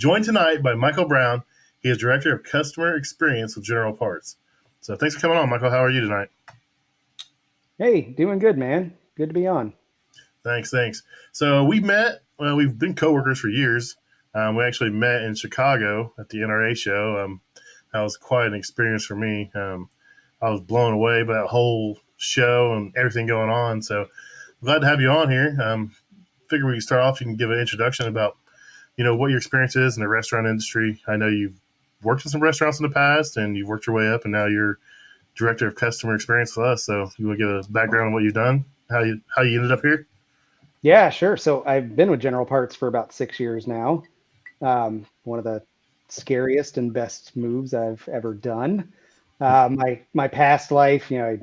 joined tonight by Michael Brown. He is Director of Customer Experience with General Parts. So thanks for coming on, Michael. How are you tonight? Hey, doing good, man. Good to be on. Thanks. So we met. Well, we've been coworkers for years. We actually met in Chicago at the NRA show. That was quite an experience for me. I was blown away by that whole show and everything going on. So glad to have you on here. Figure we can start off. You can give an introduction about what your experience is in the restaurant industry. I know you've worked in some restaurants in the past, and you've worked your way up, and now you're director of customer experience with us. So you want to give a background on what you've done, how you ended up here? Yeah, sure. So I've been with General Parts for about 6 years now. One of the scariest and best moves I've ever done. My past life, I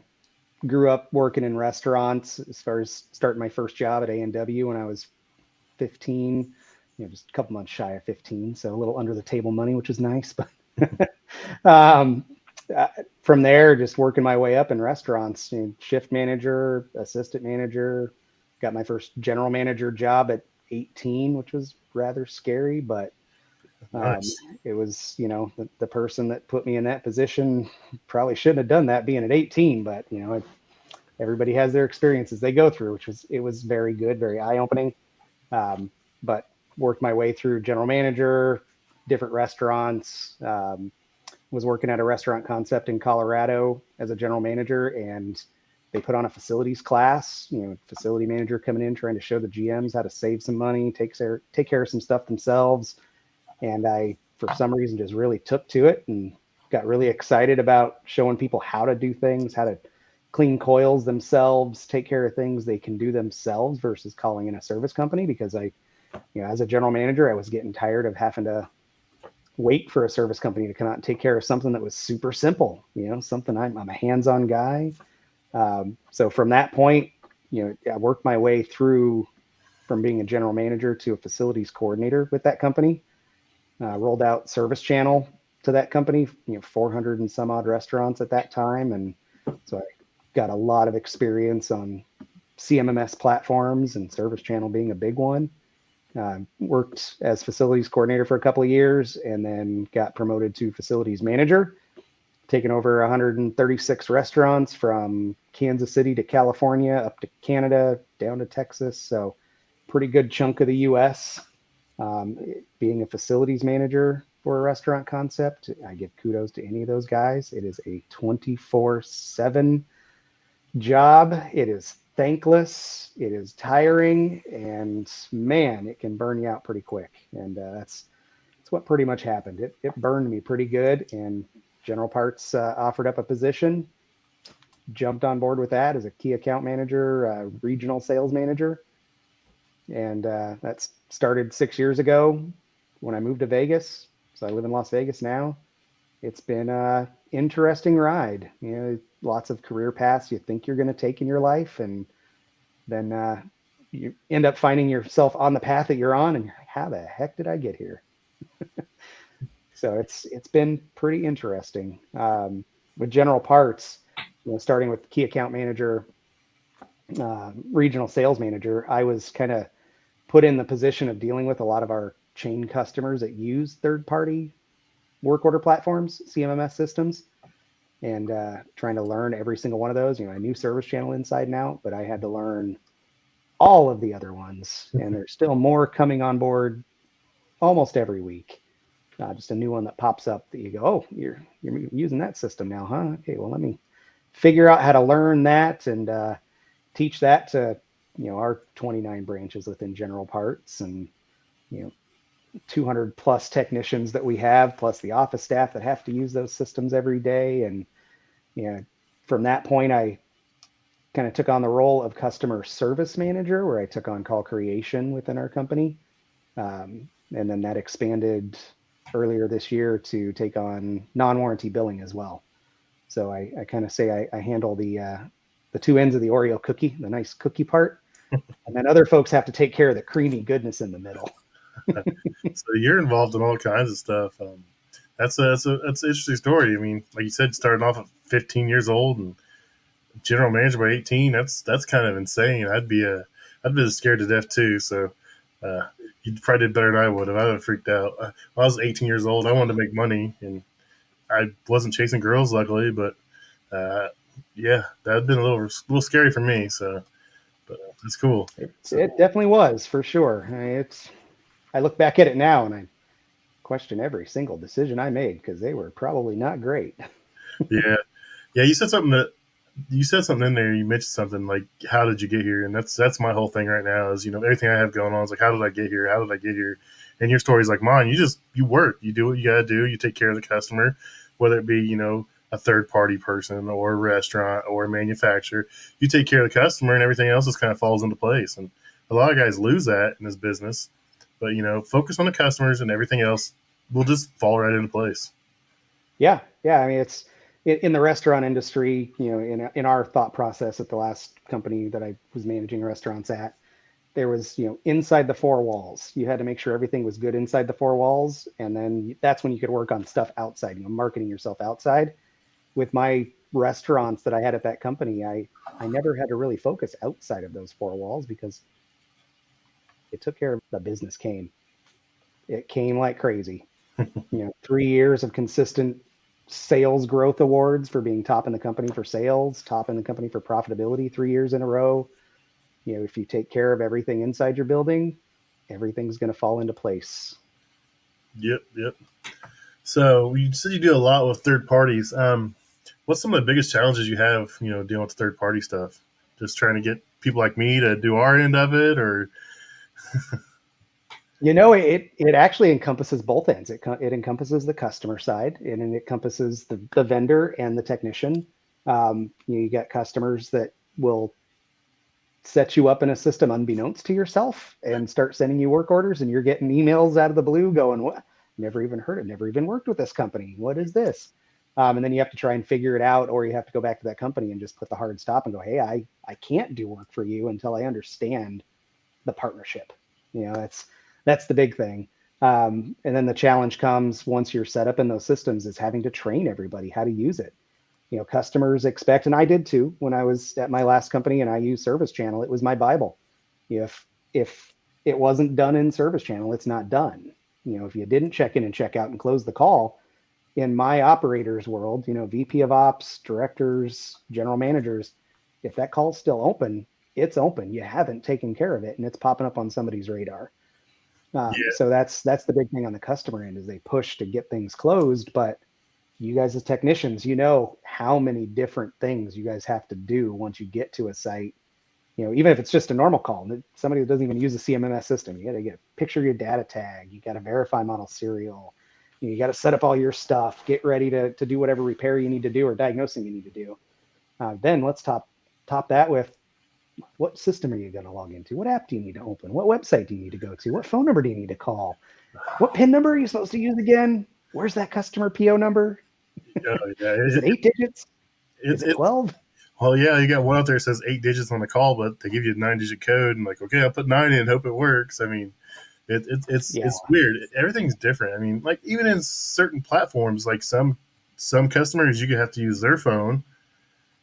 grew up working in restaurants as far as starting my first job at A&W when I was 15, just a couple months shy of 15, so a little under the table money, which is nice. But um, uh, from there, just working my way up in restaurants, shift manager, assistant manager, got my first general manager job at 18, which was rather scary, but um, Nice. it was, the person that put me in that position probably shouldn't have done that being at 18, but, everybody has their experiences they go through, it was very good, very eye opening. Um, but worked my way through general manager, different restaurants. Was working at a restaurant concept in Colorado as a general manager, and they put on a facilities class. Facility manager coming in trying to show the GMs how to save some money, take care of some stuff themselves. And I, for some reason, just really took to it and got really excited about showing people how to do things, how to clean coils themselves, take care of things they can do themselves versus calling in a service company. Because as a general manager, I was getting tired of having to wait for a service company to come out and take care of something that was super simple. Something I'm a hands-on guy. So from that point, I worked my way through from being a general manager to a facilities coordinator with that company. Rolled out Service Channel to that company, 400 and some odd restaurants at that time. And so I got a lot of experience on CMMS platforms and Service Channel being a big one. Worked as facilities coordinator for a couple of years and then got promoted to facilities manager, taking over 136 restaurants from Kansas City to California, up to Canada, down to Texas. So pretty good chunk of the US. Being a facilities manager for a restaurant concept, I give kudos to any of those guys. It is a 24/7 job. It is thankless. It is tiring, and man, it can burn you out pretty quick. And that's what pretty much happened. It burned me pretty good, and General Parts offered up a position. Jumped on board with that as a key account manager, regional sales manager, and that started 6 years ago when I moved to Vegas. So I live in Las Vegas now. It's been a interesting ride. Lots of career paths you think you're going to take in your life, and then you end up finding yourself on the path that you're on, and you're like, how the heck did I get here? So it's been pretty interesting. With General Parts, starting with key account manager, regional sales manager, I was kind of put in the position of dealing with a lot of our chain customers that use third-party work order platforms, CMMS systems, and trying to learn every single one of those. I knew Service Channel inside and out, but I had to learn all of the other ones, and there's still more coming on board almost every week. Just a new one that pops up that you go, oh, you're using that system now, huh? Okay, well, let me figure out how to learn that and teach that to our 29 branches within General Parts, and you know 200 plus technicians that we have, plus the office staff that have to use those systems every day. And from that point, I kind of took on the role of customer service manager, where I took on call creation within our company. And then that expanded earlier this year to take on non-warranty billing as well. So I kind of say I handle the two ends of the Oreo cookie, the nice cookie part, and then other folks have to take care of the creamy goodness in the middle. So you're involved in all kinds of stuff. That's an interesting story. I mean, like you said, starting off at 15 years old and general manager by 18. That's kind of insane. I'd be scared to death too. So uh, You probably did better than I would have. I would have freaked out. I was 18 years old. I wanted to make money, and I wasn't chasing girls, luckily. But uh, yeah, that'd been a little scary for me. So, but it's cool. So It definitely was for sure. I look back at it now and I question every single decision I made because they were probably not great. yeah, yeah. You said something in there. You mentioned something like, "How did you get here?" And that's my whole thing right now. Is everything I have going on is like, "How did I get here? How did I get here?" And your story is like mine. You work, you do what you gotta do. You take care of the customer, whether it be a third party person or a restaurant or a manufacturer. You take care of the customer, and everything else just kind of falls into place. And a lot of guys lose that in this business. But focus on the customers, and everything else will just fall right into place. Yeah, yeah. I mean, it's in the restaurant industry. In our thought process at the last company that I was managing restaurants at, there was inside the four walls. You had to make sure everything was good inside the four walls, and then that's when you could work on stuff outside. Marketing yourself outside. With my restaurants that I had at that company, I never had to really focus outside of those four walls because it took care of the business came. It came like crazy. 3 years of consistent sales growth awards for being top in the company for sales, top in the company for profitability 3 years in a row. If you take care of everything inside your building, everything's going to fall into place. Yep, yep. So you said you do a lot with third parties. What's some of the biggest challenges you have, dealing with third party stuff? Just trying to get people like me to do our end of it, or It actually encompasses both ends. It encompasses the customer side, and it encompasses the vendor and the technician. You get customers that will set you up in a system unbeknownst to yourself and start sending you work orders, and you're getting emails out of the blue going, "What? Never even heard of, never even worked with this company. What is this?" And then you have to try and figure it out, or you have to go back to that company and just put the hard stop and go, "Hey, I can't do work for you until I understand the partnership." That's the big thing. And then the challenge comes once you're set up in those systems is having to train everybody how to use it. Customers expect, and I did too when I was at my last company and I used Service Channel. It was my Bible. If it wasn't done in Service Channel, it's not done. If you didn't check in and check out and close the call, in my operators world, VP of ops, directors, general managers, if that call's still open, it's open. You haven't taken care of it, and it's popping up on somebody's radar. yeah, So that's the big thing on the customer end is they push to get things closed, but you guys as technicians, how many different things you guys have to do once you get to a site. Even if it's just a normal call, somebody that doesn't even use a CMMS system, you got to get picture your data tag, you got to verify model serial, you got to set up all your stuff, get ready to do whatever repair you need to do or diagnosing you need to do. Then let's top that with what system are you going to log into? What app do you need to open? What website do you need to go to? What phone number do you need to call? What PIN number are you supposed to use again? Where's that customer PO number? yeah. Is it 8 digits? Is it It 12? well, yeah. You got one out there that says 8 digits on the call, but they give you a 9 digit code, and like, okay, I'll put 9 in, hope it works. I mean, Yeah. it's weird. Everything's different. I mean, like even in certain platforms, like some customers you can have to use their phone,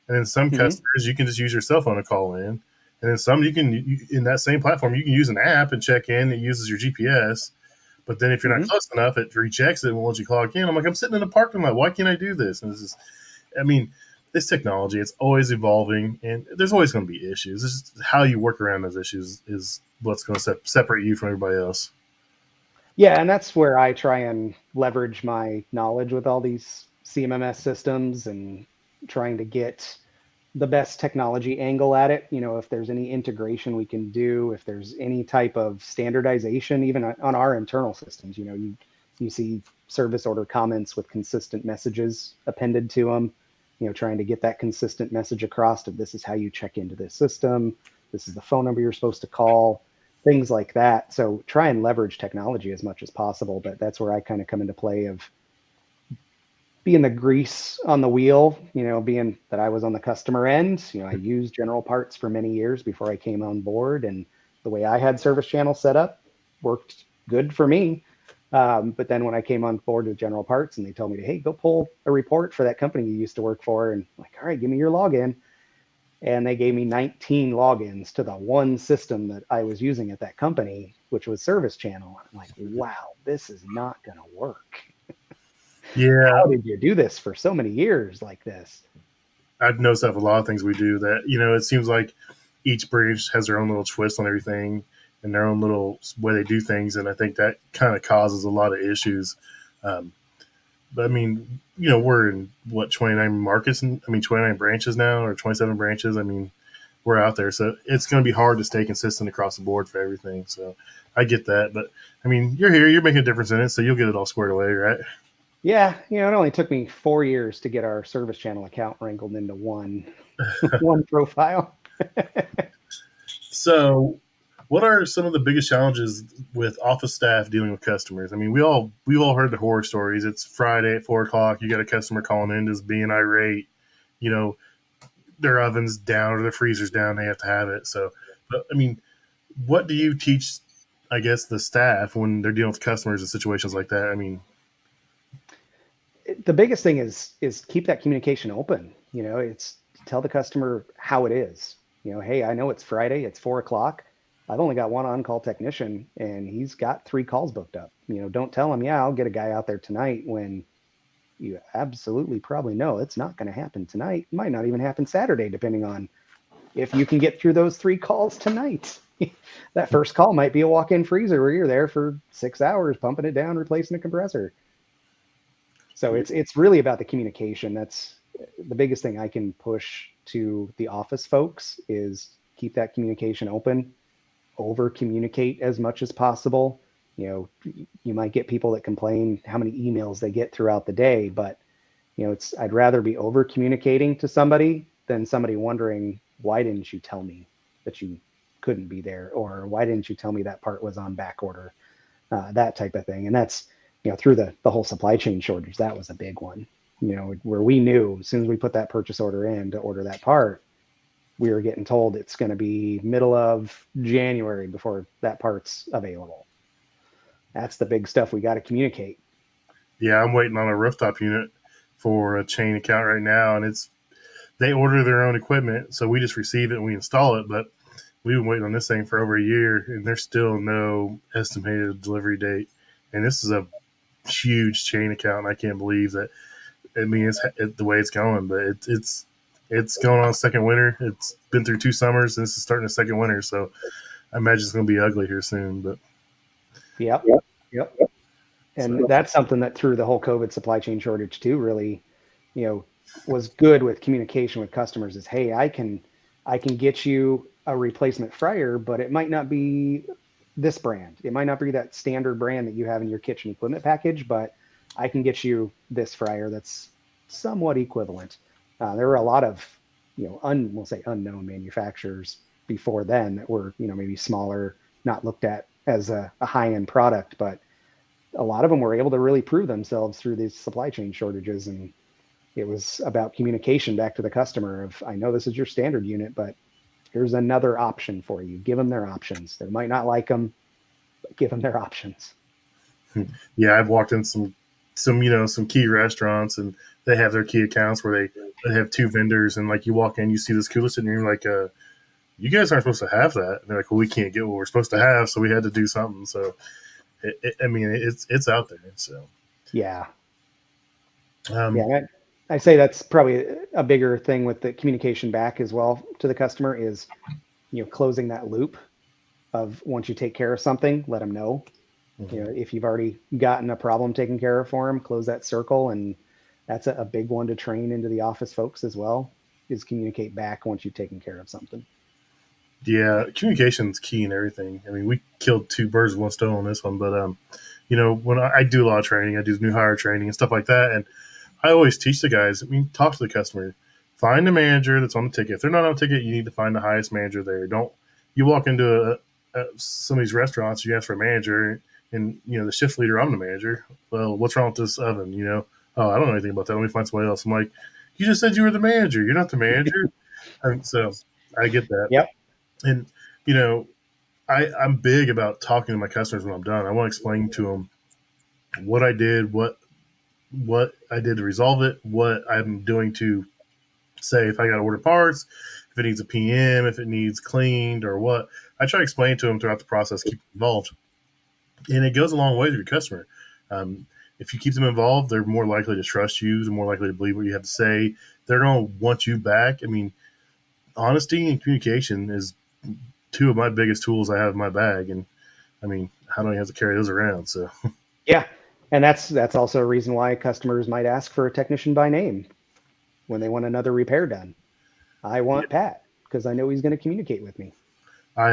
and then some Mm-hmm. customers you can just use your cell phone to call in, and then some in that same platform you can use an app and check in. It uses your GPS, but then if you're not Mm-hmm. close enough, it rechecks it and won't let you clock in. I'm like, I'm sitting in a parking lot. Why can't I do this? And this is, I mean, this technology, it's always evolving, and there's always going to be issues. It's just how you work around those issues is what's going to separate you from everybody else. Yeah, and that's where I try and leverage my knowledge with all these CMMS systems and trying to get the best technology angle at it. If there's any integration we can do, if there's any type of standardization, even on our internal systems, you see service order comments with consistent messages appended to them, trying to get that consistent message across of this is how you check into this system. This is the phone number you're supposed to call, things like that. So try and leverage technology as much as possible. But that's where I kind of come into play of being the grease on the wheel, being that I was on the customer end. I used General Parts for many years before I came on board, and the way I had Service Channel set up worked good for me. But then when I came on board with General Parts and they told me to, hey, go pull a report for that company you used to work for, and I'm like, all right, give me your login. and they gave me 19 logins to the one system that I was using at that company, which was Service Channel. I'm like, wow, this is not going to work. Yeah, How did you do this for so many years like this? I've noticed that with a lot of things we do that, it seems like each branch has their own little twist on everything and their own little way they do things. And I think that kind of causes a lot of issues. Um, but I mean, we're in what, 29 markets, and 29 branches now, or 27 branches. I mean, we're out there. So it's going to be hard to stay consistent across the board for everything. So I get that. But I mean, you're here, you're making a difference in it. So you'll get it all squared away, right? Yeah, it only took me 4 years to get our Service Channel account wrangled into one profile. So, what are some of the biggest challenges with office staff dealing with customers? I mean, we've all heard the horror stories. It's Friday at 4 o'clock. You got a customer calling in just being irate. You know, their oven's down or their freezer's down. They have to have it. So, but I mean, what do you teach? I guess the staff when they're dealing with customers in situations like that. I mean, The biggest thing is keep that communication open. It's tell the customer how it is. Hey, I know it's Friday, it's 4 o'clock. I've only got one on-call technician and he's got 3 calls booked up. Don't tell him, yeah, I'll get a guy out there tonight when you absolutely probably know it's not going to happen tonight. It might not even happen Saturday, depending on if you can get through those 3 calls tonight. That first call might be a walk-in freezer where you're there for 6 hours pumping it down, replacing a compressor. So it's really about the communication. That's the biggest thing I can push to the office folks is keep that communication open, over communicate as much as possible. You might get people that complain how many emails they get throughout the day, but I'd rather be over communicating to somebody than somebody wondering, why didn't you tell me that you couldn't be there? Or why didn't you tell me that part was on back order? That type of thing. And that's, through the whole supply chain shortage, that was a big one, where we knew as soon as we put that purchase order in to order that part, we were getting told it's going to be middle of January before that part's available. That's the big stuff we got to communicate. yeah, I'm waiting on a rooftop unit for a chain account right now, and they order their own equipment, so we just receive it and we install it. But we've been waiting on this thing for over a year, and there's still no estimated delivery date. And this is a huge chain account, and I can't believe that. I mean, the way it's going, but it's going on second winter. It's been through 2 summers, and this is starting a second winter. So I imagine it's going to be ugly here soon. But Yep. Yep. And so that's something that through the whole COVID supply chain shortage too, really, was good with communication with customers is, hey, I can get you a replacement fryer, but it might not be this brand. It might not be that standard brand that you have in your kitchen equipment package, but I can get you this fryer that's somewhat equivalent. There were a lot of, we'll say unknown manufacturers before then that were, maybe smaller, not looked at as a high-end product, but a lot of them were able to really prove themselves through these supply chain shortages. And it was about communication back to the customer of, I know this is your standard unit, but here's another option for you. Give them their options. They might not like them, but give them their options. yeah, I've walked in some key restaurants, and they have their key accounts where they have two vendors, and like you walk in, you see this cooler sitting, and you're like, you guys aren't supposed to have that. And they're like, well, we can't get what we're supposed to have, so we had to do something. So it's out there. So Yeah. um, Yeah. I say that's probably a bigger thing with the communication back as well to the customer is, closing that loop of once you take care of something, let them know. If you've already gotten a problem taken care of for them, close that circle. And that's a big one to train into the office folks as well, is communicate back once you've taken care of something. yeah, communication's key in everything. I mean, we killed two birds with one stone on this one, but when I do a lot of training, I do new hire training and stuff like that, and I always teach the guys. I mean, talk to the customer, find the manager that's on the ticket. If they're not on the ticket, you need to find the highest manager there. Don't you walk into some of these restaurants, you ask for a manager, and the shift leader, I'm the manager. Well, what's wrong with this oven? Oh, I don't know anything about that. Let me find somebody else. I'm like, you just said you were the manager. You're not the manager. And so I get that. Yep. And you know, I'm big about talking to my customers when I'm done. I want to explain to them what I did, what I did to resolve it, what I'm doing to say if I got to order parts, if if it needs a PM, if it needs cleaned or what. I try to explain to them throughout the process, keep them involved, and it goes a long way to your customer. Um, if you keep them involved, they're more likely to trust you. They're more likely to believe what you have to say. They're going to want you back. I mean, honesty and communication is two of my biggest tools I have in my bag, and I mean, how do I have to carry those around? So Yeah. And that's also a reason why customers might ask for a technician by name when they want another repair done. I want Pat because I know he's going to communicate with me. I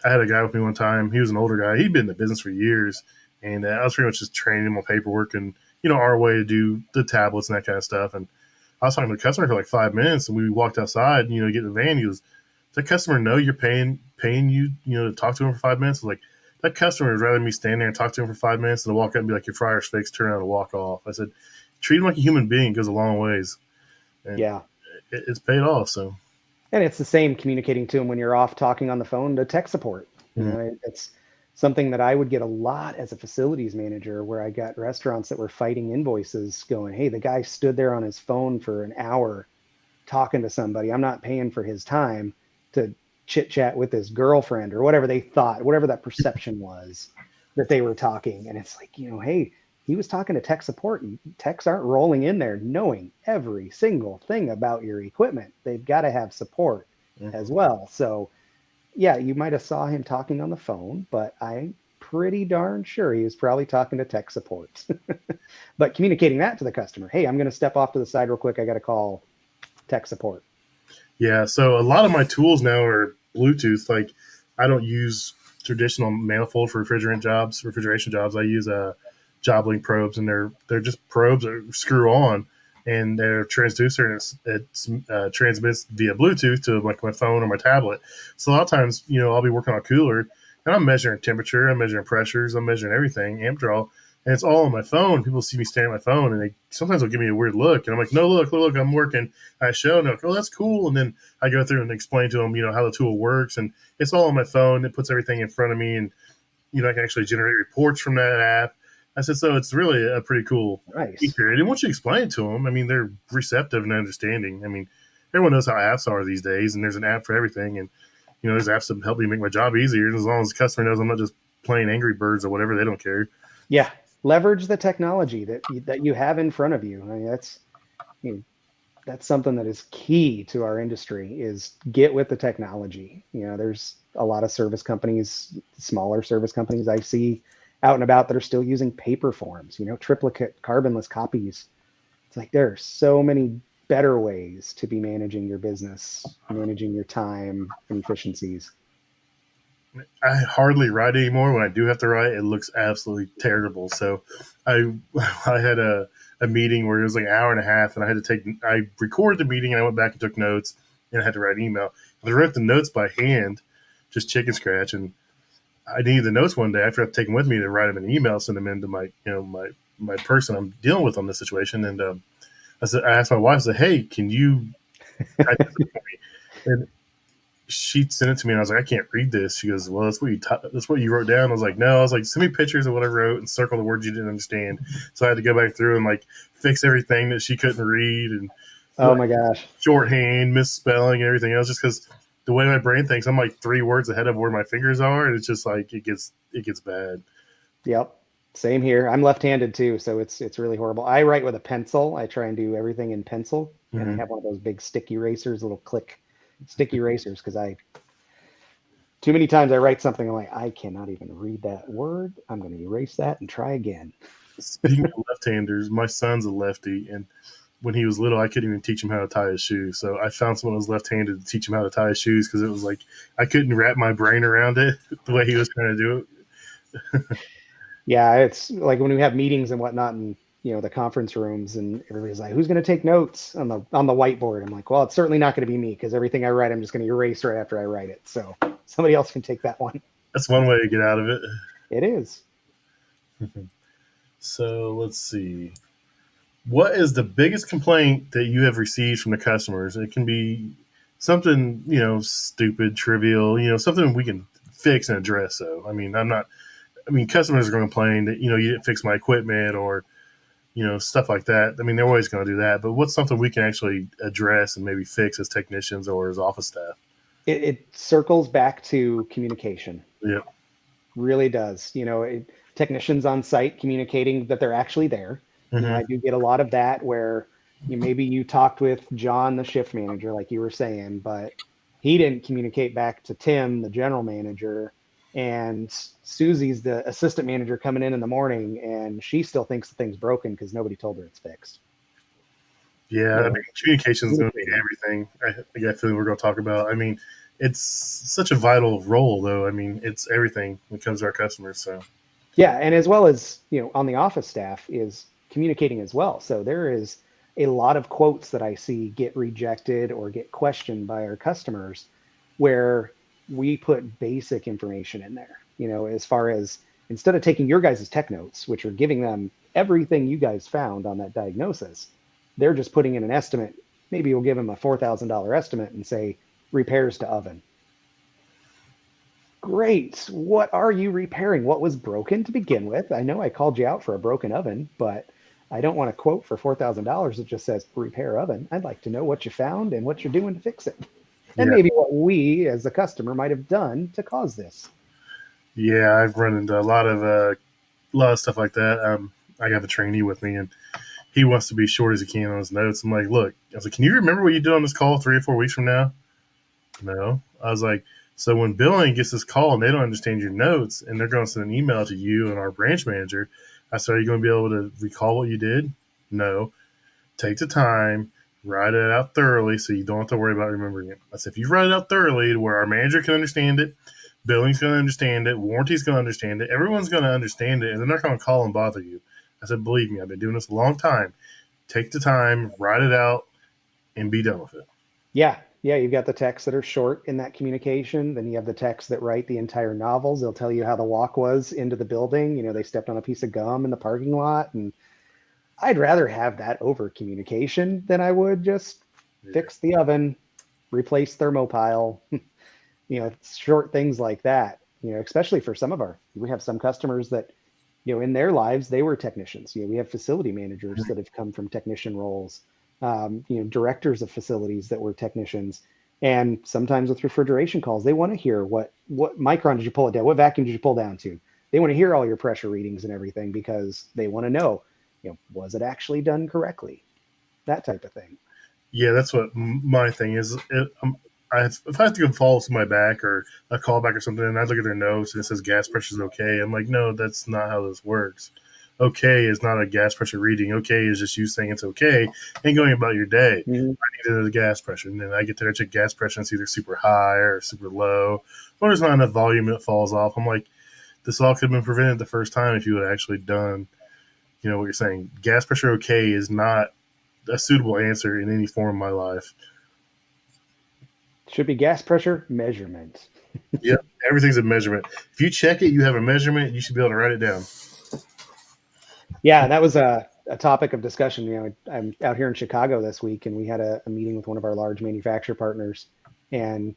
had a guy with me one time. He was an older guy. He'd been in the business for years, and I was pretty much just training him on paperwork and our way to do the tablets and that kind of stuff. And I was talking to the customer for like 5 minutes, and we walked outside. And, get in the van. He goes, "Does that customer know you're paying you to talk to him for 5 minutes?" I was like, "That customer would rather me stand there and talk to him for 5 minutes than to walk up and be like, your fryer's fixed, turn around and walk off." I said, "Treat him like a human being goes a long ways," and Yeah. it's paid off. So. And it's the same communicating to them when you're off talking on the phone to tech support. It's something that I would get a lot as a facilities manager, where I got restaurants that were fighting invoices going, "Hey, the guy stood there on his phone for an hour talking to somebody. I'm not paying for his time to chit chat with his girlfriend," or whatever they thought, whatever that perception was that they were talking. And it's like, hey, he was talking to tech support. Techs aren't rolling in there knowing every single thing about your equipment. They've got to have support as well. So yeah, you might have saw him talking on the phone, but I'm pretty darn sure he was probably talking to tech support. But communicating that to the customer, "Hey, I'm going to step off to the side real quick. I got to call tech support." Yeah, so a lot of my tools now are Bluetooth. Like, I don't use traditional manifold for refrigeration jobs. I use JobLink probes, and they're just probes that screw on, and they're transducer, and it transmits via Bluetooth to like my phone or my tablet. So a lot of times, I'll be working on a cooler, and I'm measuring temperature, I'm measuring pressures, I'm measuring everything, amp draw, and it's all on my phone. People see me staring at my phone, and they sometimes they'll give me a weird look, and I'm like, "No, look, I'm working." I show, and they're like, "Oh, that's cool," and then I go through and explain to them, how the tool works, and it's all on my phone. It puts everything in front of me, and I can actually generate reports from that app. I said, so it's really a pretty cool feature. And once you explain it to them, I mean, they're receptive and understanding. I mean, everyone knows how apps are these days, and there's an app for everything. And, there's apps that help me make my job easier. And as long as the customer knows I'm not just playing Angry Birds or whatever, they don't care. Yeah. Leverage the technology that you have in front of you. I mean, that's something that is key to our industry, is get with the technology. There's a lot of service companies, smaller service companies I see out and about, that are still using paper forms, triplicate carbonless copies. It's like, there are so many better ways to be managing your business, managing your time and efficiencies. I hardly write anymore. When I do have to write, it looks absolutely terrible. So I had a meeting where it was like an hour and a half, and I recorded the meeting, and I went back and took notes, and I had to write an email. I wrote the notes by hand, just chicken scratch, and I needed the notes one day. I forgot to take them with me to write them in an email, send them into my my person I'm dealing with on this situation. And I asked my wife, I said, "Hey, can you type this for me?" And she sent it to me, and I was like, "I can't read this." She goes, "Well, that's what you wrote down." I was like, "No." I was like, "Send me pictures of what I wrote and circle the words you didn't understand." So I had to go back through and like fix everything that she couldn't read, and oh my gosh, shorthand, misspelling, and everything else, just because the way my brain thinks, I'm like 3 words ahead of where my fingers are, and it's just like it gets bad. Yep. Same here. I'm left-handed too, so it's really horrible. I write with a pencil. I try and do everything in pencil, and I have one of those big sticky erasers, little click sticky erasers, because too many times I write something, I'm like, I cannot even read that word. I'm going to erase that and try again. Speaking of left-handers, my son's a lefty, and when he was little, I couldn't even teach him how to tie his shoes. So I found someone who was left-handed to teach him how to tie his shoes, because it was like I couldn't wrap my brain around it the way he was trying to do it. Yeah, it's like when we have meetings and whatnot, and the conference rooms, and everybody's like, "Who's going to take notes on the whiteboard?" I'm like, "Well, it's certainly not going to be me, because everything I write, I'm just going to erase right after I write it. So somebody else can take that one." That's one way to get out of it. It is. So let's see. What is the biggest complaint that you have received from the customers? It can be something, stupid, trivial, something we can fix and address. So, I mean, customers are going to complain that, you didn't fix my equipment, or, stuff like that. I mean, they're always going to do that, but what's something we can actually address and maybe fix as technicians or as office staff? It circles back to communication. Yep. Really does. Technicians on site communicating that they're actually there. Hmm. I do get a lot of that where maybe you talked with John, the shift manager, like you were saying, but he didn't communicate back to Tim, the general manager, and Susie's the assistant manager coming in the morning, and she still thinks the thing's broken because nobody told her it's fixed. Yeah, I You mean, know, communication is going to be communicating. everything. I get a feeling we're going to talk about. I mean, it's such a vital role, though. I mean, it's everything when it comes to our customers. So, Yeah, and as well as, on the office staff is communicating as well. So there is a lot of quotes that I see get rejected or get questioned by our customers where we put basic information in there, as far as instead of taking your guys' tech notes, which are giving them everything you guys found on that diagnosis, they're just putting in an estimate. Maybe you'll give them a $4,000 estimate and say repairs to oven. Great. What are you repairing? What was broken to begin with? I know I called you out for a broken oven, but I don't want a quote for $4,000 that just says repair oven. I'd like to know what you found and what you're doing to fix it. And yeah, maybe what we as a customer might have done to cause this. yeah, I've run into a lot of stuff like that. I have a trainee with me, and he wants to be short as he can on his notes. I'm like, look, I was like, can you remember what you did on this call 3 or 4 weeks from now? No. I was like, so when billing gets this call and they don't understand your notes and they're going to send an email to you and our branch manager, I said, are you going to be able to recall what you did? No. Take the time, write it out thoroughly so you don't have to worry about remembering it. I said, if you write it out thoroughly to where our manager can understand it, billing's going to understand it, warranty's going to understand it, everyone's going to understand it, and they're not going to call and bother you. I said, believe me, I've been doing this a long time. Take the time, write it out, and be done with it. Yeah. Yeah. You've got the texts that are short in that communication. Then you have the texts that write the entire novels. They'll tell you how the walk was into the building. They stepped on a piece of gum in the parking lot. And I'd rather have that over communication than I would just Yeah. fix the oven, replace thermopile, short things like that. Especially for we have some customers that, in their lives, they were technicians. We have facility managers that have come from technician roles, directors of facilities that were technicians. And sometimes with refrigeration calls, they want to hear what micron did you pull it down? What vacuum did you pull down to? They want to hear all your pressure readings and everything because they want to know, was it actually done correctly? That type of thing. Yeah, that's what my thing is. If I have to go follow somebody back or a callback or something, and I look at their notes and it says gas pressure is okay, I'm like, no, that's not how this works. Okay is not a gas pressure reading. Okay is just you saying it's okay and going about your day. Mm-hmm. I needed a gas pressure, and then I get there, I check gas pressure, and it's either super high or super low, or there's not enough volume, it falls off. I'm like, this all could have been prevented the first time if you had actually done, what you're saying. Gas pressure okay is not a suitable answer in any form of my life. Should be gas pressure measurement. Yep, everything's a measurement. If you check it, you have a measurement. You should be able to write it down. Yeah, that was a topic of discussion. I'm out here in Chicago this week, and we had a meeting with one of our large manufacturer partners, and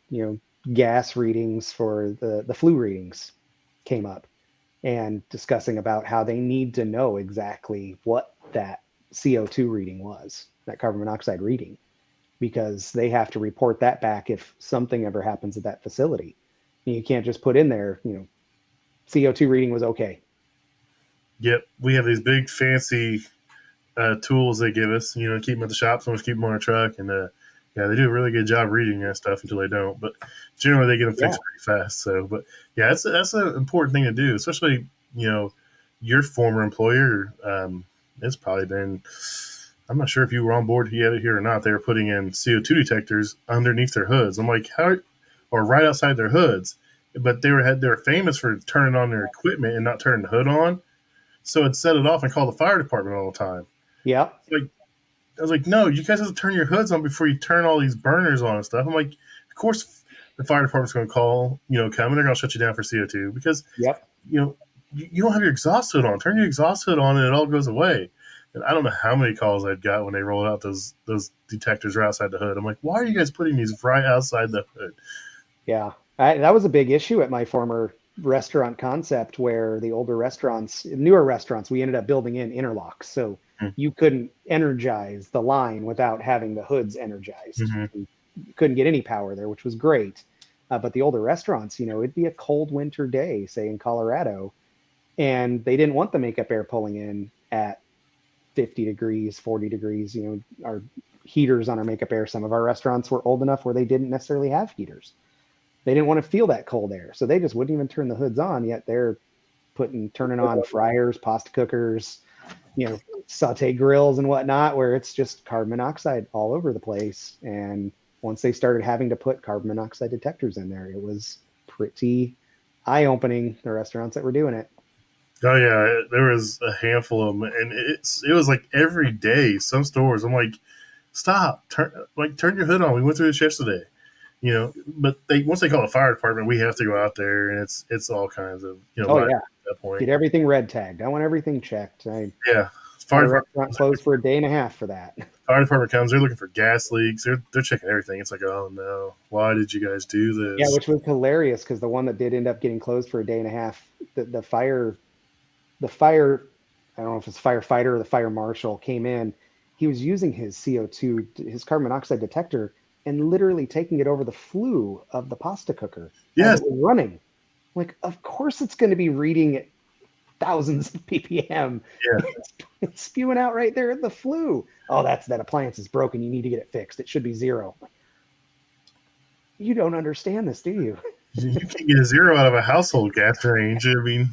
gas readings for the flue readings came up, and discussing about how they need to know exactly what that CO2 reading was, that carbon monoxide reading, because they have to report that back if something ever happens at that facility. You can't just put in there, CO2 reading was okay. Yep, we have these big fancy tools they give us. Keep them at the shop. Some keep them on our truck, and yeah, they do a really good job reading that stuff until they don't. But generally, they get them Yeah. fixed pretty fast. So, but yeah, that's an important thing to do, especially your former employer. It's probably been. I'm not sure if you were on board here or not. They were putting in CO2 detectors underneath their hoods. I'm like, how, or right outside their hoods. But they were famous for turning on their equipment and not turning the hood on. So it set it off and called the fire department all the time. Yeah. Like, I was like, no, you guys have to turn your hoods on before you turn all these burners on and stuff. I'm like, of course the fire department's going to call, come and they're going to shut you down for CO2 because, Yep. you don't have your exhaust hood on. Turn your exhaust hood on and it all goes away. And I don't know how many calls I've got when they rolled out those detectors right outside the hood. I'm like, why are you guys putting these right outside the hood? Yeah, that was a big issue at my former restaurant concept where the older restaurants, newer restaurants, we ended up building in interlocks. So you couldn't energize the line without having the hoods energized. Hmm. You couldn't get any power there, which was great. But the older restaurants, it'd be a cold winter day, say in Colorado, and they didn't want the makeup air pulling in at 50 degrees, 40 degrees. Our heaters on our makeup air, some of our restaurants were old enough where they didn't necessarily have heaters. They didn't want to feel that cold air. So they just wouldn't even turn the hoods on, yet they're turning on fryers, pasta cookers, saute grills and whatnot, where it's just carbon monoxide all over the place. And once they started having to put carbon monoxide detectors in there, it was pretty eye-opening, the restaurants that were doing it. Oh yeah, there was a handful of them, and it was like every day. Some stores, I'm like, stop, turn your hood on. We went through this yesterday, But once they call the fire department, we have to go out there, and it's all kinds of Oh live yeah, at that point. get everything red tagged. I want everything checked. I Yeah, had fire a department, restaurant closed for a day and a half for that. fire department comes. They're looking for gas leaks. They're checking everything. It's like, oh no, why did you guys do Yeah, this? which was hilarious because the one that did end up getting closed for a day and a half, the fire, I don't know if it's firefighter or the fire marshal came in. He was using his CO2, his carbon monoxide detector, and literally taking it over the flue of the pasta cooker as Yes, it was running. Like, of course it's going to be reading at thousands of ppm. yeah. It's spewing out right there at the flue. Oh, that appliance is broken. You need to get it fixed. It should be 0. You don't understand this, do you? You can't get a zero out of a household gas range. I mean,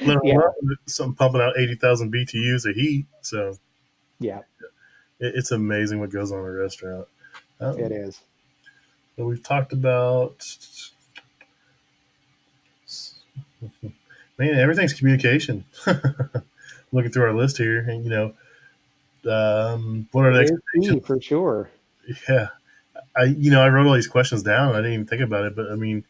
let Yeah, alone something pumping out 80,000 BTUs of heat. So yeah, it's amazing what goes on in a restaurant. it Um, is. but we've talked about, man, everything's communication. Looking through our list here, and what are It the is expectations? key for sure. Yeah, I wrote all these questions down. I didn't even think about it, but I mean,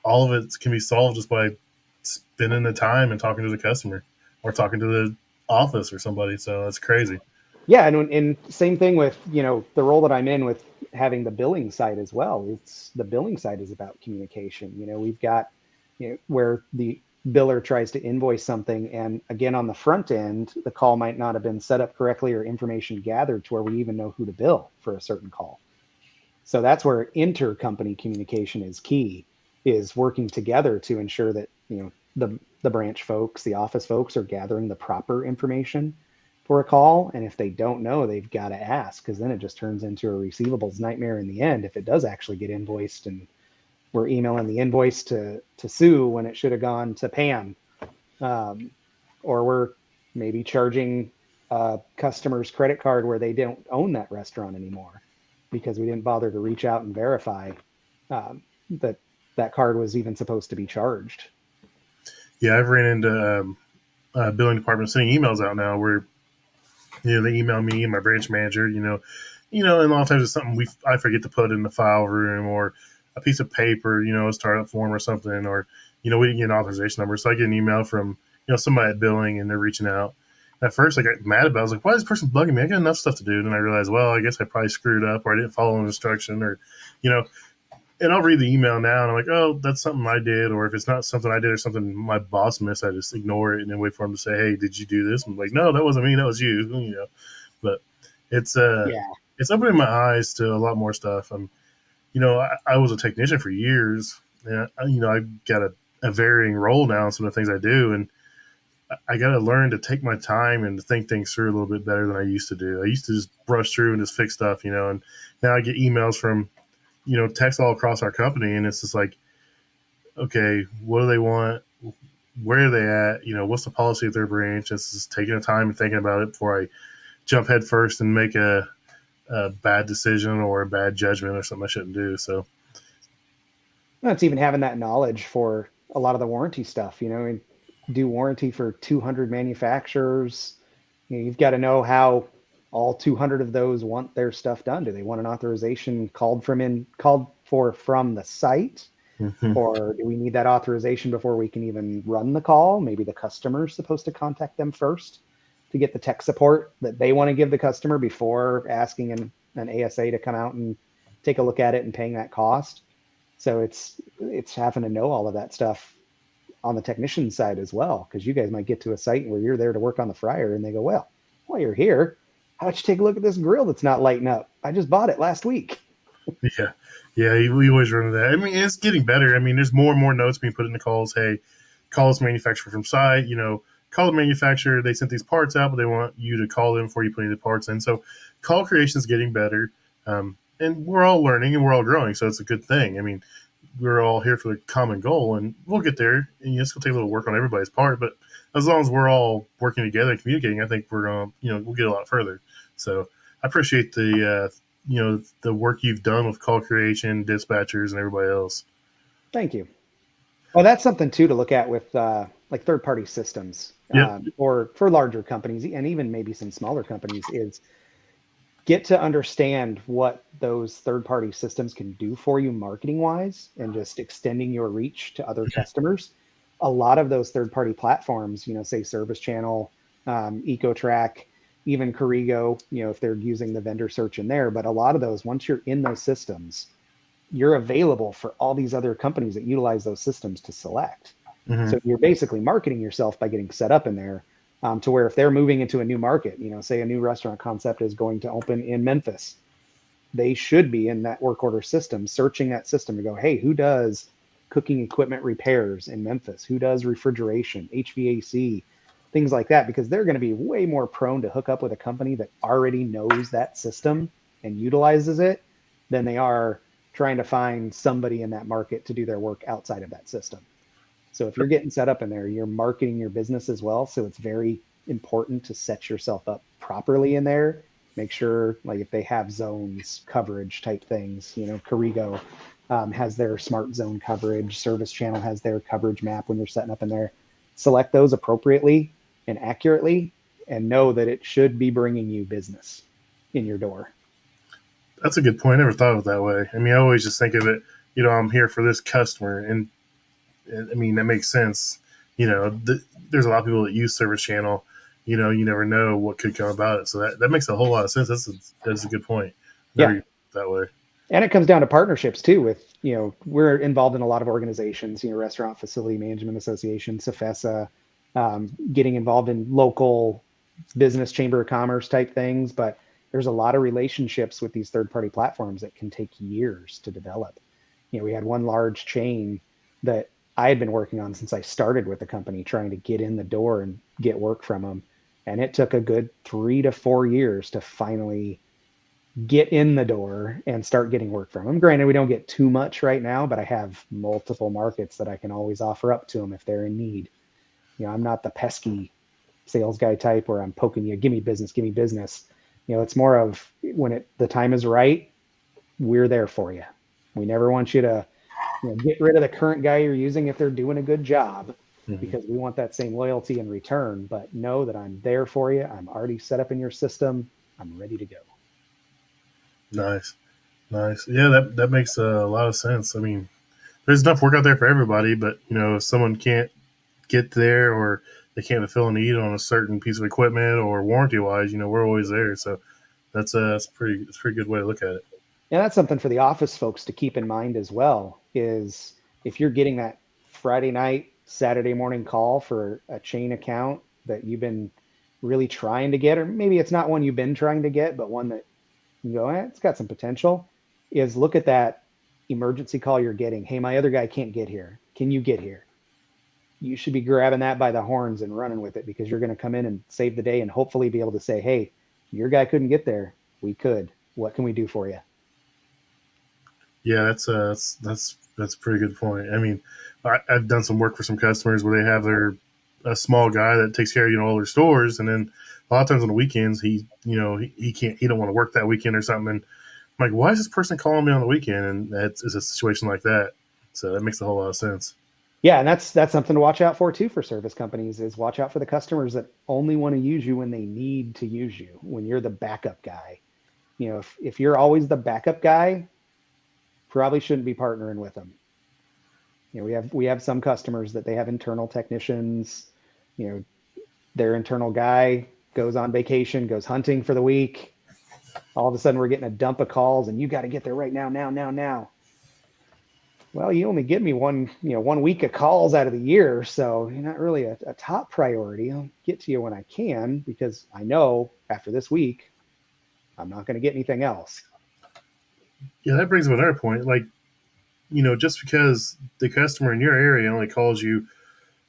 all of it can be solved just by spending the time and talking to the customer or talking to the office or somebody. So that's crazy. Yeah, and same thing with the role that I'm in with having the billing side as well. It's the billing side is about communication. We've got where the biller tries to invoice something, and again on the front end, the call might not have been set up correctly or information gathered to where we even know who to bill for a certain call. So that's where intercompany communication is key, is working together to ensure that the branch folks, the office folks are gathering the proper information for a call. And if they don't know, they've got to ask, because then it just turns into a receivables nightmare in the end if it does actually get invoiced and we're emailing the invoice to Sue when it should have gone to Pam. Um, or we're maybe charging a customer's credit card where they don't own that restaurant anymore because we didn't bother to reach out and verify that that card was even supposed to be charged. Yeah, I've ran into billing department sending emails out now where they email me and my branch manager. And a lot of times it's something I forget to put in the file room or a piece of paper, a startup form or something, or we didn't get an authorization number, so I get an email from somebody at billing and they're reaching out. At first, I got mad about it. I was like, why is this person bugging me? I got enough stuff to do. And then I realized, well, I guess I probably screwed up or I didn't follow an instruction or, you know, and I'll read the email now and I'm like, oh, that's something I did. Or if it's not something I did or something my boss missed, I just ignore it and then wait for him to say, hey, did you do this? I'm like, no, that wasn't me. That was you. But it's Yeah. it's opening my eyes to a lot more stuff. I was a technician for years, and I got a varying role now in some of the things I do, and I got to learn to take my time and to think things through a little bit better than I used to do. I used to just brush through and just fix stuff, and now I get emails from texts all across our company, and it's just like, okay, what do they want? Where are they at? What's the policy of their branch? It's just taking the time and thinking about it before I jump head first and make a bad decision or a bad judgment or something I shouldn't do. So It's even having that knowledge for a lot of the warranty stuff, and do warranty for 200 manufacturers. You've got to know how all 200 of those want their stuff done. Do they want an authorization called for from the site? mhm. Or do we need that authorization before we can even run the call? Maybe the customer's supposed to contact them first to get the tech support that they want to give the customer before asking an ASA to come out and take a look at it and paying that cost. So it's having to know all of that stuff on the technician side as well, because you guys might get to a site where you're there to work on the fryer and they go, well, While you're here, how about you take a look at this grill that's not lighting up? I just bought it last week. Yeah, yeah, we always run into that. I mean, it's getting better. I mean, there's more and more notes being put in the calls. Hey, call this manufacturer from site. Call the manufacturer. They sent these parts out, but they want you to call them before you put any of the parts in. So, call creation is getting better, and we're all learning and we're all growing. So it's a good thing. I mean, we're all here for the common goal, and we'll get there. And it's gonna take a little work on everybody's part, but as long as we're all working together and communicating, I think we're gonna, we'll get a lot further. So I appreciate the work you've done with call creation, dispatchers, and everybody else. Thank you. Well, that's something too to look at with like third-party systems, Yep. or for larger companies and even maybe some smaller companies, is get to understand what those third-party systems can do for you marketing-wise and just extending your reach to other customers. A lot of those third-party platforms, say Service Channel, EcoTrack, even Corrigo, if they're using the vendor search in there, but a lot of those, once you're in those systems, you're available for all these other companies that utilize those systems to select. Hmm. So you're basically marketing yourself by getting set up in there, to where if they're moving into a new market, say a new restaurant concept is going to open in Memphis, they should be in that work order system, searching that system to go, hey, who does cooking equipment repairs in Memphis? Who does refrigeration, HVAC, things like that? Because they're going to be way more prone to hook up with a company that already knows that system and utilizes it than they are trying to find somebody in that market to do their work outside of that system. So if you're getting set up in there, you're marketing your business as well. So it's very important to set yourself up properly in there. Make sure, like, if they have zones coverage type things, Corrigo has their smart zone coverage, Service Channel has their coverage map when you're setting up in there. Select those appropriately and accurately, and know that it should be bringing you business in your door. That's a good point. I never thought of it that way. I mean, I always just think of it, I'm here for this customer. And I mean, that makes sense. There's a lot of people that use Service Channel. You never know what could come about it. So that makes a whole lot of sense. That's a good point. Yeah. Never that way. And it comes down to partnerships too with, we're involved in a lot of organizations, Restaurant Facility Management Association, CFESA, getting involved in local business chamber of commerce type things. But there's a lot of relationships with these third-party platforms that can take years to develop. We had one large chain that I had been working on since I started with the company, trying to get in the door and get work from them. And it took a good 3 to 4 years to finally get in the door and start getting work from them. Granted, we don't get too much right now, but I have multiple markets that I can always offer up to them if they're in need. I'm not the pesky sales guy type where I'm poking you, give me business, give me business. It's more of when the time is right, we're there for you. We never want you to get rid of the current guy you're using if they're doing a good job, Mm-hmm. because we want that same loyalty in return. But know that I'm there for you. I'm already set up in your system. I'm ready to go. Nice, nice. Yeah, that makes a lot of sense. I mean, there's enough work out there for everybody, but if someone can't get there or they can't fulfill a need on a certain piece of equipment or warranty wise, we're always there. So that's a pretty good way to look at it. And that's something for the office folks to keep in mind as well, is if you're getting that Friday night, Saturday morning call for a chain account that you've been really trying to get, or maybe it's not one you've been trying to get, but one that you go, it's got some potential, is look at that emergency call you're getting. Hey, my other guy can't get here. Can you get here? You should be grabbing that by the horns and running with it, because you're going to come in and save the day and hopefully be able to say, hey, your guy couldn't get there. We could. What can we do for you? Yeah, that's a pretty good point. I mean, I've done some work for some customers where they have a small guy that takes care of all their stores, and then a lot of times on the weekends he can't, he don't want to work that weekend or something. And I'm like, why is this person calling me on the weekend? And it's a situation like that. So that makes a whole lot of sense. Yeah, and that's something to watch out for too for service companies, is watch out for the customers that only want to use you when they need to use you, when you're the backup guy. If you're always the backup guy, probably shouldn't be partnering with them. We have some customers that they have internal technicians, their internal guy goes on vacation, goes hunting for the week. All of a sudden we're getting a dump of calls and you got to get there right now, now. Well, you only give me 1 week of calls out of the year, so you're not really a top priority. I'll get to you when I can, because I know after this week, I'm not going to get anything else. Yeah, that brings up another point. Like, just because the customer in your area only calls you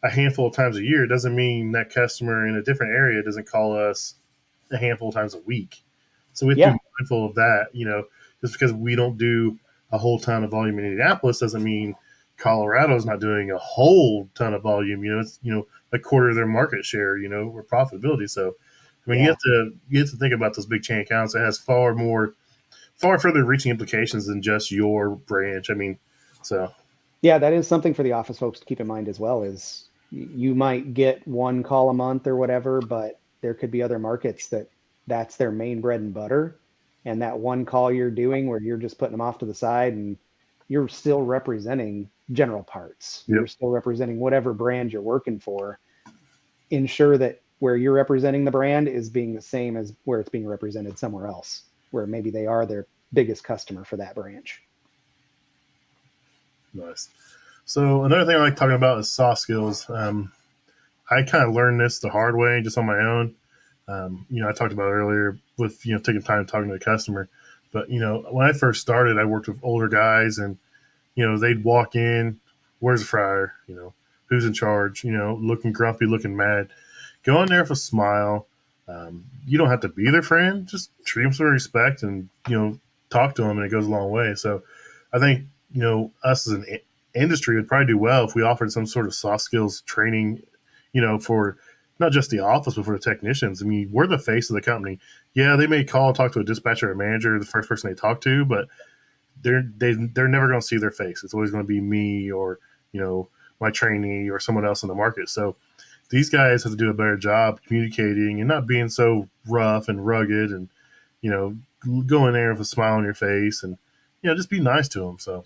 a handful of times a year doesn't mean that customer in a different area doesn't call us a handful of times a week. So we have to Yeah, be mindful of that. Just because we don't do a whole ton of volume in Indianapolis doesn't mean Colorado's not doing a whole ton of volume. It's a quarter of their market share. Or profitability. So, I mean, yeah. you have to think about those big chain accounts. It has far further reaching implications than just your branch. I mean, so Yeah, that is something for the office folks to keep in mind as well is you might get one call a month or whatever, but there could be other markets that's their main bread and butter. And that one call you're doing where you're just putting them off to the side and you're still representing General Parts. You're yep. still representing whatever brand you're working for. Ensure that where you're representing the brand is being the same as where it's being represented somewhere else, where maybe they are their biggest customer for that branch. Nice. So another thing I like talking about is soft skills. I kind of learned this the hard way, just on my own. I talked about earlier with taking time talking to the customer. But when I first started, I worked with older guys, and they'd walk in, where's the fryer? Who's in charge? Looking grumpy, looking mad. Go in there with a smile. You don't have to be their friend. Just treat them with respect, and talk to them, and it goes a long way. So, I think us as an industry would probably do well if we offered some sort of soft skills training. For not just the office, but for the technicians. I mean, we're the face of the company. Yeah, they may call and talk to a dispatcher or a manager, the first person they talk to, but they're never going to see their face. It's always going to be me or my trainee or someone else in the market. So these guys have to do a better job communicating and not being so rough and rugged, and go in there with a smile on your face, and just be nice to them. So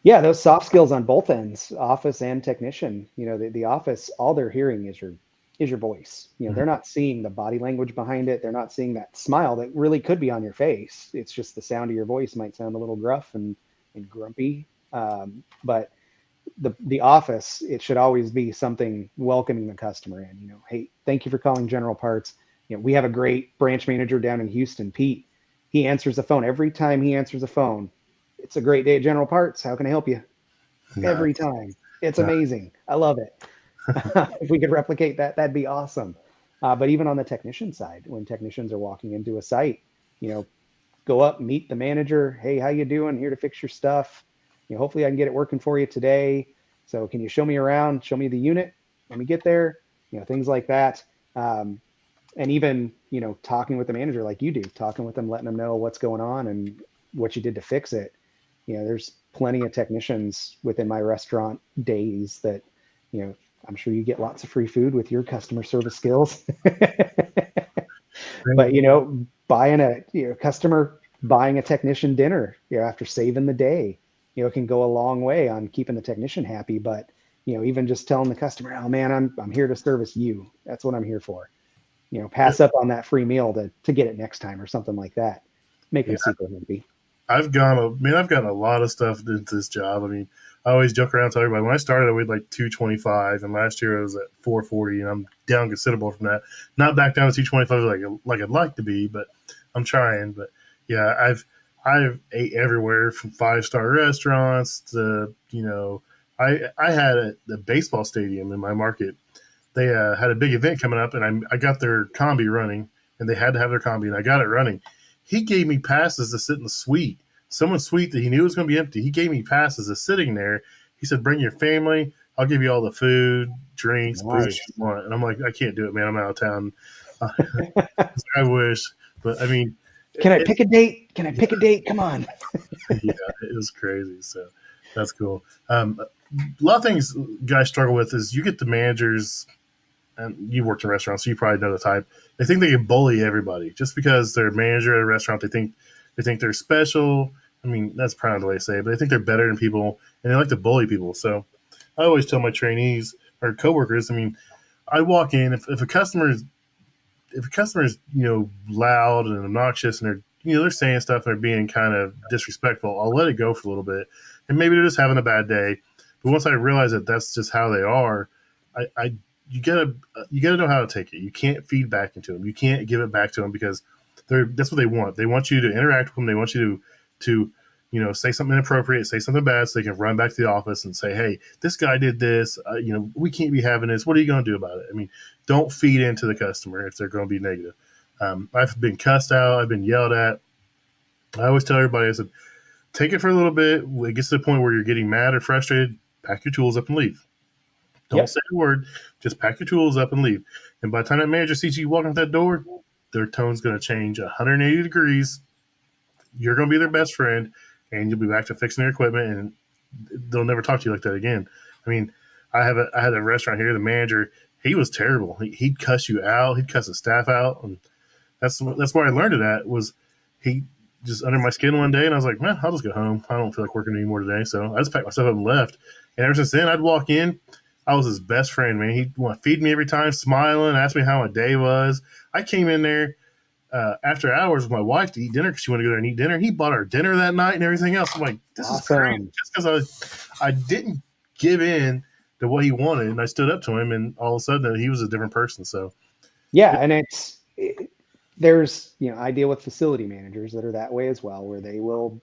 Yeah, those soft skills on both ends, office and technician. The office, all they're hearing is your voice. They're not seeing the body language behind it. They're not seeing that smile that really could be on your face. It's just the sound of your voice might sound a little gruff and grumpy. But the office, it should always be something welcoming the customer in. Hey, thank you for calling General Parts. We have a great branch manager down in Houston, Pete. He answers the phone every time he answers the phone. It's a great day at General Parts. How can I help you? nice, Every time. It's nice. amazing. I love it. If we could replicate that, that'd be awesome. But even on the technician side, when technicians are walking into a site, you know, go up, meet the manager. Hey, how you doing? Here to fix your stuff. Hopefully I can get it working for you today. So can you show me around? Show me the unit. Let me get there. Things like that. And even talking with the manager like you do, talking with them, letting them know what's going on and what you did to fix it. There's plenty of technicians within my restaurant days that, I'm sure you get lots of free food with your customer service skills. But buying a customer buying a technician dinner, after saving the day, can go a long way on keeping the technician happy. But even just telling the customer, oh man, I'm here to service you. That's what I'm here for. Pass up on that free meal to get it next time or something like that. Make them Yeah, super happy. I've gotten a lot of stuff into this job. I mean, I always joke around, tell everybody when I started, I weighed like 225, and last year I was at 440, and I'm down considerable from that. Not back down to 225 like I'd like to be, but I'm trying. But yeah, I've ate everywhere from 5-star restaurants to I had the baseball stadium in my market. They had a big event coming up, and I got their combi running, and they had to have their combi, and I got it running. He gave me passes to sit in the suite, someone's suite that he knew was going to be empty. He gave me passes to sitting there. He said, "Bring your family. I'll give you all the food, drinks, booze Nice. you want." And I'm like, "I can't do it, man. I'm out of town." I wish, but I mean, Can I pick a date? Can I pick a date? Come on. yeah, it was crazy. So that's cool. A lot of things guys struggle with is you get the managers, and you worked in restaurants, so you probably know the type. They think they can bully everybody just because they're a manager at a restaurant. They think they're special. I mean, that's probably the way to say it, but they think they're better than people, and they like to bully people. So I always tell my trainees or coworkers. I mean, I walk in if a customer's loud and obnoxious, and they're saying stuff and they're being kind of disrespectful, I'll let it go for a little bit, and maybe they're just having a bad day. But once I realize that that's just how they are, I you gotta know how to take it. You can't feed back into them. You can't give it back to them because that's what they want. They want you to interact with them. They want you to say something inappropriate, say something bad, so they can run back to the office and say, "Hey, this guy did this. We can't be having this. What are you going to do about it?" I mean, don't feed into the customer if they're going to be negative. I've been cussed out. I've been yelled at. I always tell everybody, I said, take it for a little bit. When it gets to the point where you're getting mad or frustrated, pack your tools up and leave. Don't Yep. say a word. Just pack your tools up and leave. And by the time that manager sees you walking out that door, their tone's going to change 180 degrees. You're going to be their best friend, and you'll be back to fixing their equipment, and they'll never talk to you like that again. I mean, I had a restaurant here. The manager, he was terrible. He'd cuss you out. He'd cuss the staff out, and that's where I learned it at. Was he just under my skin one day, and I was like, man, I'll just go home. I don't feel like working anymore today. So I just packed myself up and left. And ever since then, I'd walk in. I was his best friend, man. He'd want to feed me every time, smiling, ask me how my day was. I came in there after hours with my wife to eat dinner because she wanted to go there and eat dinner. He bought our dinner that night and everything else. I'm like, this is crazy. Just because I didn't give in to what he wanted, and I stood up to him, and all of a sudden he was a different person. So yeah, and there's I deal with facility managers that are that way as well, where they will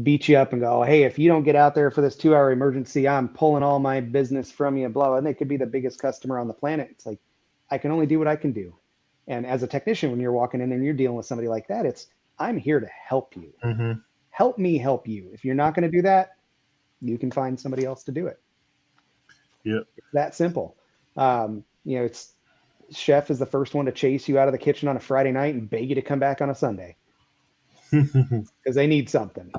beat you up and go, hey, if you don't get out there for this 2-hour emergency, I'm pulling all my business from you, blah, blah. And they could be the biggest customer on the planet. It's like, I can only do what I can do. And as a technician, when you're walking in there and you're dealing with somebody like that, I'm here to help you. mm-hmm. Help me help you. If you're not going to do that, you can find somebody else to do it. Yeah. It's that simple. It's chef is the first one to chase you out of the kitchen on a Friday night and beg you to come back on a Sunday because they need something.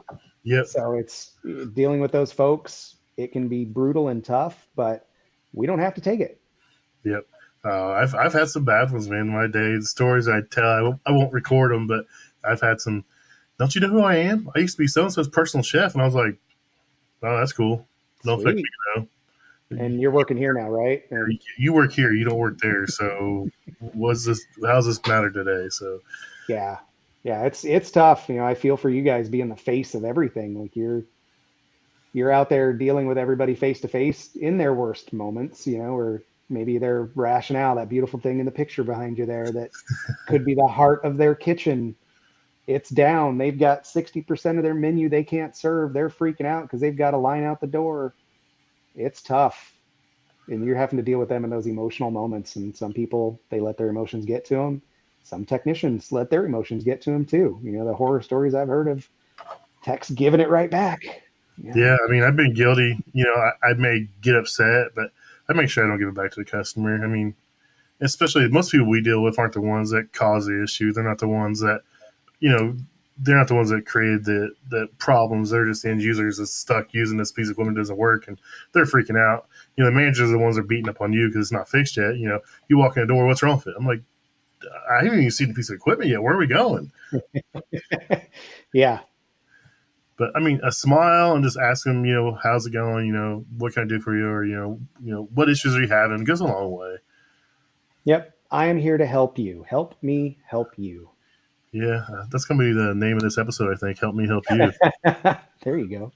Yep. So it's dealing with those folks. It can be brutal and tough, but we don't have to take it. Yep. I've had some bad ones, man. In my day, the stories I tell, I won't record them, but I've had some. Don't you know who I am? I used to be so and so's personal chef, and I was like, "Oh, that's cool. Don't affect me, though." And you're working here now, right? And you work here, you don't work there. So, what's this? How's this matter today? So, yeah, it's tough. I feel for you guys being the face of everything. Like you're out there dealing with everybody face to face in their worst moments. Or maybe their rationale, that beautiful thing in the picture behind you there, that could be the heart of their kitchen. It's down. They've got 60% of their menu they can't serve. They're freaking out because they've got a line out the door. It's tough. And you're having to deal with them in those emotional moments. And some people, they let their emotions get to them. Some technicians let their emotions get to them too. The horror stories I've heard of techs giving it right back. Yeah, I mean, I've been guilty. I may get upset, but I make sure I don't give it back to the customer. I mean, especially most people we deal with aren't the ones that cause the issue. They're not the ones that, they're not the ones that created the problems. They're just the end users that's stuck using this piece of equipment doesn't work, and they're freaking out. The managers are the ones that are beating up on you because it's not fixed yet. You walk in the door, what's wrong with it? I'm like, I haven't even seen the piece of equipment yet. Where are we going? Yeah. But I mean, a smile and just ask them, how's it going? What can I do for you? Or, what issues are you having? It goes a long way. Yep. I am here to help you. Help me help you. Yeah. That's going to be the name of this episode, I think. Help me help you. There you go.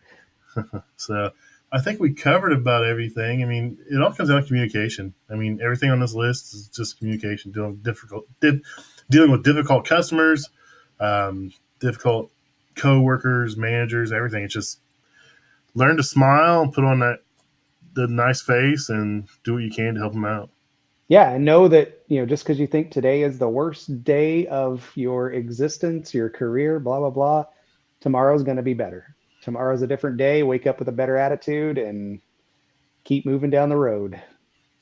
So I think we covered about everything. I mean, it all comes down to communication. I mean, everything on this list is just communication, dealing with difficult customers, difficult co-workers, managers, everything. It's just learn to smile and put on the nice face and do what you can to help them out. Yeah, and know that, just because you think today is the worst day of your existence, your career, blah, blah, blah, tomorrow's going to be better. Tomorrow's a different day. Wake up with a better attitude and keep moving down the road.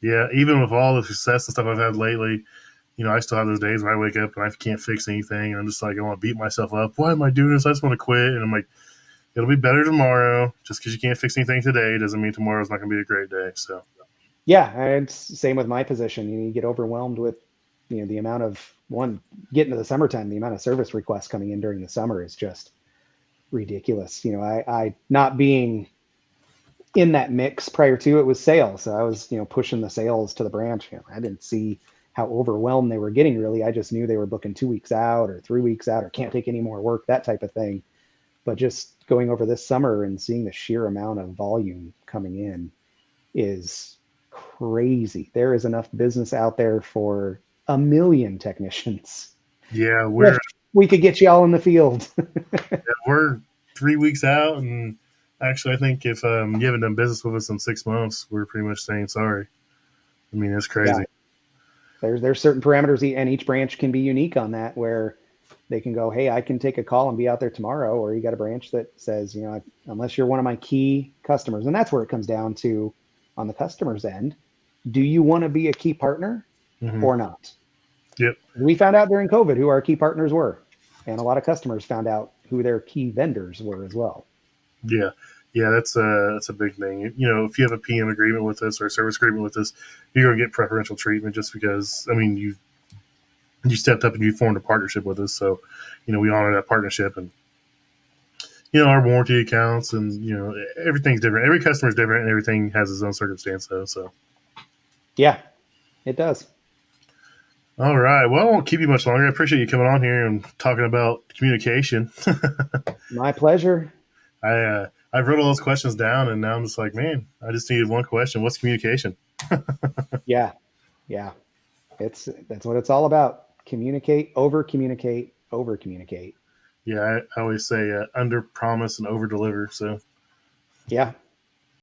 Yeah, even with all the success and stuff I've had lately, I still have those days where I wake up and I can't fix anything. And I'm just like, I want to beat myself up. Why am I doing this? I just want to quit. And I'm like, it'll be better tomorrow. Just because you can't fix anything today doesn't mean tomorrow's not going to be a great day. So, yeah, and it's same with my position. You get overwhelmed with, the amount of getting to the summertime, the amount of service requests coming in during the summer is just ridiculous. I not being in that mix prior to it was sales. So I was, pushing the sales to the branch. I didn't see how overwhelmed they were getting really. I just knew they were booking 2 weeks out or 3 weeks out or can't take any more work, that type of thing. But just going over this summer and seeing the sheer amount of volume coming in is crazy. There is enough business out there for a million technicians. Yeah, If we could get you all in the field. we're 3 weeks out, and actually, I think if you haven't done business with us in 6 months, we're pretty much saying sorry. I mean, it's Yeah, crazy. there's certain parameters, and each branch can be unique on that, where they can go, hey, I can take a call and be out there tomorrow. Or you got a branch that says, unless you're one of my key customers, and that's where it comes down to on the customer's end. Do you want to be a key partner Hmm. or not? Yep. We found out during COVID who our key partners were, and a lot of customers found out who their key vendors were as well. Yeah. Yeah, that's a big thing. You know, if you have a PM agreement with us or a service agreement with us, you're gonna get preferential treatment just because. I mean, you stepped up and you formed a partnership with us, so we honor that partnership, and our warranty accounts, and everything's different. Every customer is different, and everything has its own circumstance, though. So, Yeah, it does. all right. Well, I won't keep you much longer. I appreciate you coming on here and talking about communication. My pleasure. I wrote all those questions down, and now I'm just like, man, I just needed one question. What's communication? Yeah, yeah. That's what it's all about. Communicate, over communicate, over communicate. Yeah, I always say under promise and over deliver. So, Yeah,